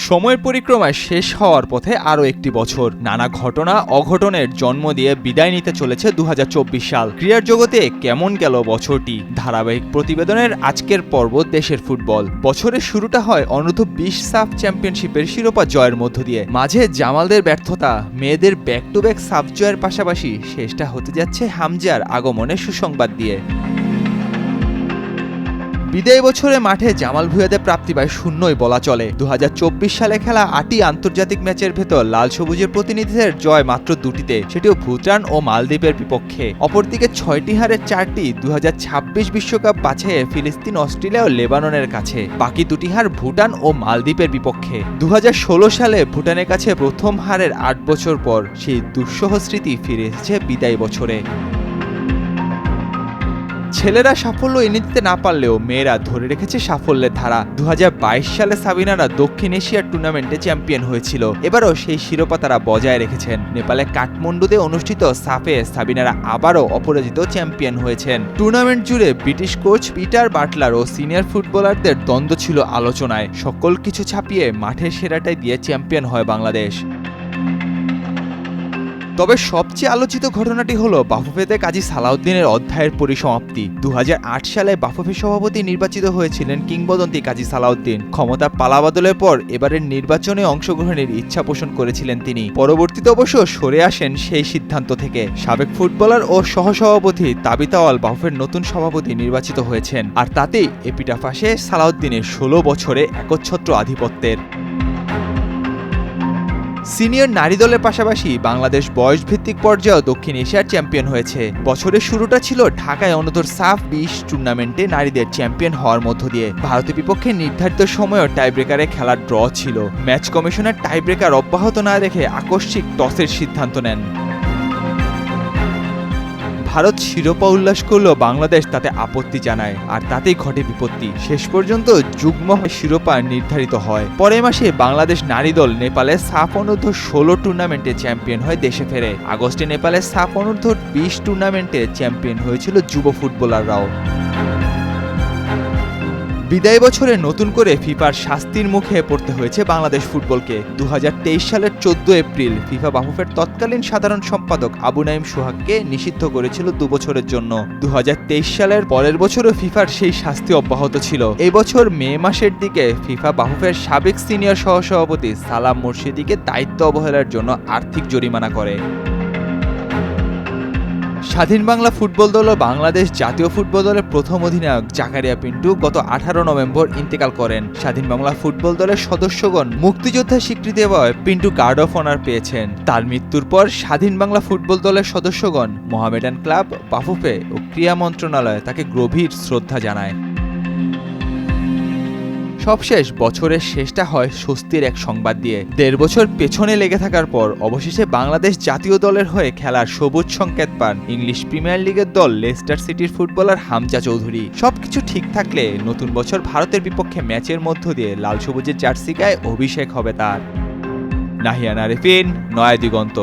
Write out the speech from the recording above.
সময়ের পরিক্রমায় শেষ হওয়ার পথে আরও একটি বছর। নানা ঘটনা অঘটনের জন্ম দিয়ে বিদায় নিতে চলেছে ২০২৪ সাল। ক্রীড়ার জগতে কেমন গেল বছরটি, ধারাবাহিক প্রতিবেদনের আজকের পর্ব দেশের ফুটবল। বছরের শুরুটা হয় অনূর্ধ্ব ২০ সাফ চ্যাম্পিয়নশিপের শিরোপা জয়ের মধ্য দিয়ে। মাঝে জামালদের ব্যর্থতা, মেয়েদের ব্যাক টু ব্যাক সাফ জয়ের পাশাপাশি শেষটা হতে যাচ্ছে হামজার আগমনের সুসংবাদ দিয়ে। বিদায়ী বছরে মাঠে জামাল ভুঁইয়াদের প্রাপ্তি প্রায় শূন্যই বলা চলে। ২০২৪ সালে খেলা ৮টি আন্তর্জাতিক ম্যাচের ভেতর লাল সবুজের প্রতিনিধিদের জয় মাত্র ২টিতে, সেটিও ভুটান ও মালদ্বীপের বিপক্ষে। অপরদিকে ৬টি হারের ৪টি ২০২৬ বিশ্বকাপ বাছাইয়ে ফিলিস্তিন, অস্ট্রেলিয়া ও লেবাননের কাছে। বাকি ২টি হার ভুটান ও মালদ্বীপের বিপক্ষে। ২০১৬ সালে ভুটানের কাছে প্রথম হারের ৮ বছর পর সেই দুঃসহ স্মৃতি ফিরে এসেছে বিদায়ী বছরে। ছেলেরা সাফল্য এনে দিতে না পারলেও মেয়েরা ধরে রেখেছে সাফল্যের ধারা। ২০২২ সালে সাবিনারা দক্ষিণ এশিয়ার টুর্নামেন্টে চ্যাম্পিয়ন হয়েছিল। এবারও সেই শিরোপা তারা বজায় রেখেছেন। নেপালে কাঠমান্ডুতে অনুষ্ঠিত সাফে সাবিনারা আবারও অপরাজিত চ্যাম্পিয়ন হয়েছেন। টুর্নামেন্ট জুড়ে ব্রিটিশ কোচ পিটার বাটলার ও সিনিয়র ফুটবলারদের দ্বন্দ্ব ছিল আলোচনায়। সকল কিছু ছাপিয়ে মাঠের সেরাটাই দিয়ে চ্যাম্পিয়ন হয় বাংলাদেশ। তবে সবচেয়ে আলোচিত ঘটনাটি হলো বাফুফেতে কাজী সালাউদ্দিনের অধ্যায়ের পরিসমাপ্তি। ২০০৮ সালে বাফুফে সভাপতি নির্বাচিত হয়েছিলেন কিংবদন্তি কাজী সালাউদ্দিন। ক্ষমতা পালাবদলের পর এবারের নির্বাচনে অংশগ্রহণের ইচ্ছা পোষণ করেছিলেন তিনি। পরবর্তীতে অবশ্য সরে আসেন সেই সিদ্ধান্ত থেকে। সাবেক ফুটবলার ও সহসভাপতি তাবিতা আওয়াল বাফুফের নতুন সভাপতি নির্বাচিত হয়েছেন। আর তাতেই এপিটাফ আসে সালাউদ্দিনের ১৬ বছরে একচ্ছত্র আধিপত্যের। সিনিয়র নারী দলের পাশাপাশি বাংলাদেশ বয়সভিত্তিক পর্যায়েও দক্ষিণ এশিয়ার চ্যাম্পিয়ন হয়েছে। বছরের শুরুটা ছিল ঢাকায় অনূর্ধ্ব সাফ ২০ টুর্নামেন্টে নারীদের চ্যাম্পিয়ন হওয়ার মধ্য দিয়ে। ভারতের বিপক্ষে নির্ধারিত সময়েও টাইব্রেকারে খেলার ড্র ছিল। ম্যাচ কমিশনের টাইব্রেকার অব্যাহত না রেখে আকস্মিক টসের সিদ্ধান্ত নেন। ভারত শিরোপা উল্লাস করলেও বাংলাদেশ তাতে আপত্তি জানায়, আর তাতেই ঘটে বিপত্তি। শেষ পর্যন্ত যুগ্ম শিরোপা নির্ধারিত হয়। পরের মাসে বাংলাদেশ নারী দল নেপালে সাফ অনূর্ধ্ব ১৬ টুর্নামেন্টে চ্যাম্পিয়ন হয়ে দেশে ফেরে। আগস্টে নেপালে সাফ অনূর্ধ্ব ২০ টুর্নামেন্টে চ্যাম্পিয়ন হয়েছিল যুব ফুটবলাররাও। বিদায়ী বছরে নতুন করে ফিফার শাস্তির মুখে পড়তে হয়েছে বাংলাদেশ ফুটবলকে। ২০২৩ সালের ১৪ এপ্রিল ফিফা বাফুফের তৎকালীন সাধারণ সম্পাদক আবু নাঈম সোহাগকে নিষিদ্ধ করেছিল ২ বছরের জন্য। ২০২৩ সালের পরের বছরও ফিফার সেই শাস্তি অব্যাহত ছিল। এই বছর মে মাসের দিকে ফিফা বাফুফের সাবেক সিনিয়র সহসভাপতি সালাম মুর্শিদিকে দায়িত্ব অবহেলার জন্য আর্থিক জরিমানা করে। স্বাধীন বাংলা ফুটবল দল ও বাংলাদেশ জাতীয় ফুটবল দলের প্রথম অধিনায়ক জাকারিয়া পিন্টু গত ১৮ নভেম্বর ইন্তেকাল করেন। স্বাধীন বাংলা ফুটবল দলের সদস্যগণ মুক্তিযোদ্ধা স্বীকৃতি দেওয়ায় পিন্টু গার্ড অফ অনার পেয়েছেন। তার মৃত্যুর পর স্বাধীন বাংলা ফুটবল দলের সদস্যগণ, মোহামেডান ক্লাব, বাফুফে ও ক্রীড়া মন্ত্রণালয় তাকে গভীর শ্রদ্ধা জানায়। সবশেষ বছরের শেষটা হয় স্বস্তির এক সংবাদ দিয়ে। ১.৫ বছর পেছনে লেগে থাকার পর অবশেষে বাংলাদেশ জাতীয় দলের হয়ে খেলার সবুজ সংকেত পান ইংলিশ প্রিমিয়ার লিগের দল লেস্টার সিটির ফুটবলার হামজা চৌধুরী। সবকিছু ঠিক থাকলে নতুন বছর ভারতের বিপক্ষে ম্যাচের মধ্য দিয়ে লাল সবুজের জার্সি গায়ে অভিষেক হবে তার। নাহিয়ান আরেফিন, নয়া দিগন্ত।